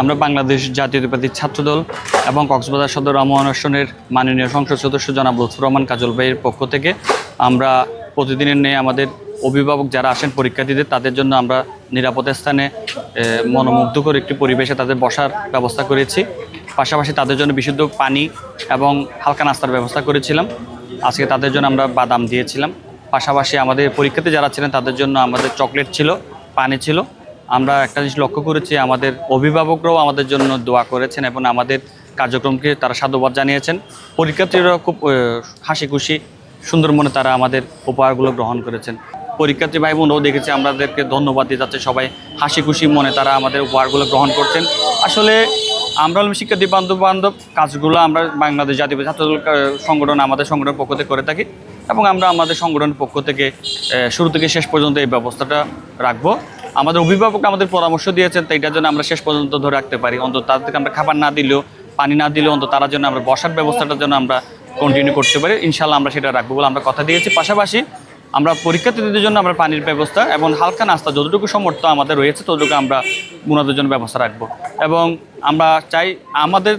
আমরা বাংলাদেশ জাতীয়তাবাদী ছাত্রদল এবং কক্সবাজার সদর মহানগরের মাননীয় সংসদ সদস্য জনাব লুৎফর রহমান কাজল ভাইয়ের পক্ষ থেকে আমরা প্রতিদিনের নিয়ে আমাদের অভিভাবক যারা আসেন পরীক্ষার্থীদের তাদের জন্য আমরা নিরাপদ স্থানে মনোমুগ্ধকর একটি পরিবেশে তাদের বসার ব্যবস্থা করেছি। পাশাপাশি তাদের জন্য বিশুদ্ধ পানি এবং হালকা নাস্তার ব্যবস্থা করেছিলাম। আজকে তাদের জন্য আমরা বাদাম দিয়েছিলাম। পাশাপাশি আমাদের পরীক্ষার্থী যারা ছিলেন তাদের জন্য আমাদের চকলেট ছিল, পানি ছিল। আমরা একটা জিনিস লক্ষ্য করেছি, আমাদের অভিভাবকরাও আমাদের জন্য দোয়া করেছেন এবং আমাদের কার্যক্রমকে তারা সাধুবাদ জানিয়েছেন। পরীক্ষার্থীরাও খুব হাসি খুশি সুন্দর মনে তারা আমাদের উপহারগুলো গ্রহণ করেছেন। পরীক্ষার্থী ভাই বোনরাও দেখেছি আমাদেরকে ধন্যবাদ দিয়ে যাচ্ছে, সবাই হাসি খুশি মনে তারা আমাদের উপহারগুলো গ্রহণ করছেন। আসলে আমরা শিক্ষার্থী বান্ধব কাজগুলো আমরা বাংলাদেশ জাতীয় ছাত্রদল সংগঠন আমাদের সংগঠনের পক্ষ থেকে করে থাকি এবং আমরা আমাদের সংগঠনের পক্ষ থেকে শুরু থেকে শেষ পর্যন্ত এই ব্যবস্থাটা রাখবো। আমাদের অভিভাবক আমাদের পরামর্শ দিয়েছেন, তো এটার জন্য আমরা শেষ পর্যন্ত ধরে রাখতে পারি। অন্তত তাদেরকে আমরা খাবার না দিলেও, পানি না দিলেও অন্তত তার জন্য আমরা বসার ব্যবস্থাটার জন্য আমরা কন্টিনিউ করতে পারি। ইনশাল্লাহ আমরা সেটা রাখবো বলে আমরা কথা দিয়েছি। পাশাপাশি আমরা পরীক্ষার্থীদের জন্য আমরা পানির ব্যবস্থা এবং হালকা নাস্তা যতটুকু সমর্থ আমাদের রয়েছে ততটুকু আমরা ওনাদের জন্য ব্যবস্থা রাখবো। এবং আমরা চাই আমাদের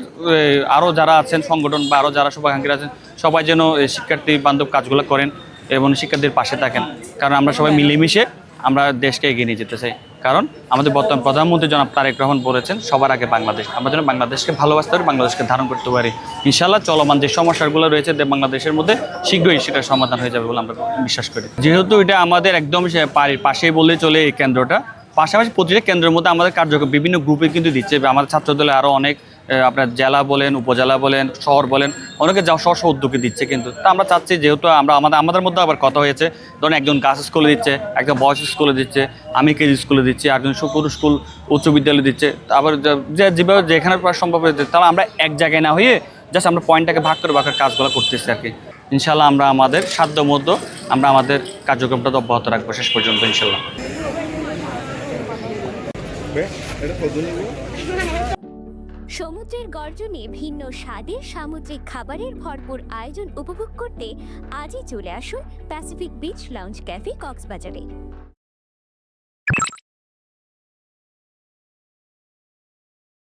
আরও যারা আছেন সংগঠন বা আরও যারা শুভাকাঙ্ক্ষীরা আছেন সবাই যেন শিক্ষার্থী বান্ধব কাজগুলো করেন এবং শিক্ষার্থীদের পাশে থাকেন, কারণ আমরা সবাই মিলেমিশে আমরা দেশকে এগিয়ে নিয়ে যেতে চাই। কারণ আমাদের বর্তমান প্রধানমন্ত্রী জনাব তারেক রহমান বলেছেন সবার আগে বাংলাদেশ। আমরা যেন বাংলাদেশকে ভালোবাসতে পারি, বাংলাদেশকে ধারণ করতে পারি। ইনশাআল্লাহ চলমান যে সমস্যাগুলো রয়েছে বাংলাদেশের মধ্যে শীঘ্রই সেটার সমাধান হয়ে যাবে বলে আমরা বিশ্বাস করি। যেহেতু এটা আমাদের একদম বাড়ির পাশেই বললেই চলে এই কেন্দ্রটা, পাশাপাশি প্রতিটা কেন্দ্রের মধ্যে আমাদের কার্যক্রম বিভিন্ন গ্রুপে কিন্তু দিচ্ছে। আমাদের ছাত্রদলে আরও অনেক আপনার জেলা বলেন, উপজেলা বলেন, শহর বলেন, অনেকে যা স্ব উদ্যোগে দিচ্ছে। কিন্তু তা আমরা চাচ্ছি যেহেতু আমাদের মধ্যে আবার কথা হয়েছে, ধরুন একজন গার্লস স্কুলে দিচ্ছে, একজন বয়েজ স্কুলে দিচ্ছে, আমি কেজি স্কুলে দিচ্ছি, একজন পুরুষ স্কুল উচ্চ বিদ্যালয় দিচ্ছে, আবার যেভাবে যেখানে সম্ভব হয়েছে তাহলে আমরা এক জায়গায় না হয়ে জাস্ট আমরা পয়েন্টটাকে ভাগ করে কাজগুলো করতেছি আর কি। ইনশাল্লাহ আমরা আমাদের সাধ্য মতো আমরা আমাদের কার্যক্রমটা অব্যাহত রাখবো শেষ পর্যন্ত ইনশাল্লাহ। সমুদ্রের গর্জনে ভিন্ন স্বাদের সামুদ্রিক খাবারের ভরপুর আয়োজন উপভোগ করতে আজই চলে আসুন প্যাসিফিক বিচ লাউঞ্জ ক্যাফে কক্সবাজারে।